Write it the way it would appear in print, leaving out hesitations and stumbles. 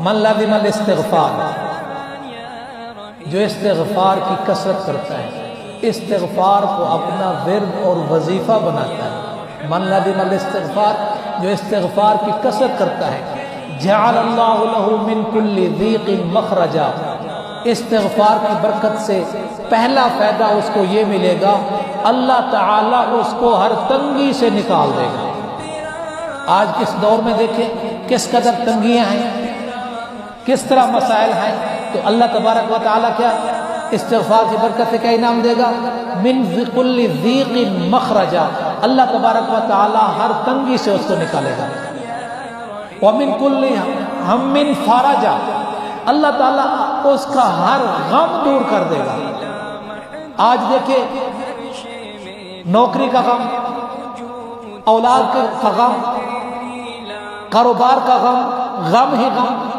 من لازم الاستغفار، جو استغفار کی کثرت کرتا ہے، استغفار کو اپنا ورد اور وظیفہ بناتا ہے، من لازم الاستغفار، جو استغفار کی کثرت کرتا ہے، جعل اللہ له من کل ضیق مخرجا، استغفار کی برکت سے پہلا فائدہ اس کو یہ ملے گا، اللہ تعالیٰ اس کو ہر تنگی سے نکال دے گا۔ آج کس دور میں دیکھیں کس قدر تنگیاں ہیں، کس طرح مسائل ہیں، تو اللہ تبارک و تعالیٰ کیا استغفار کی برکت سے کیا انعام دے گا؟ من کل ضیق مخرجا، اللہ تبارک و تعالیٰ ہر تنگی سے اس کو نکالے گا۔ ومن کل ہم فرجا، اللہ تعالیٰ اس کا ہر غم دور کر دے گا۔ آج دیکھیں نوکری کا غم، اولاد کا غم، کاروبار کا غم، غم ہی غم،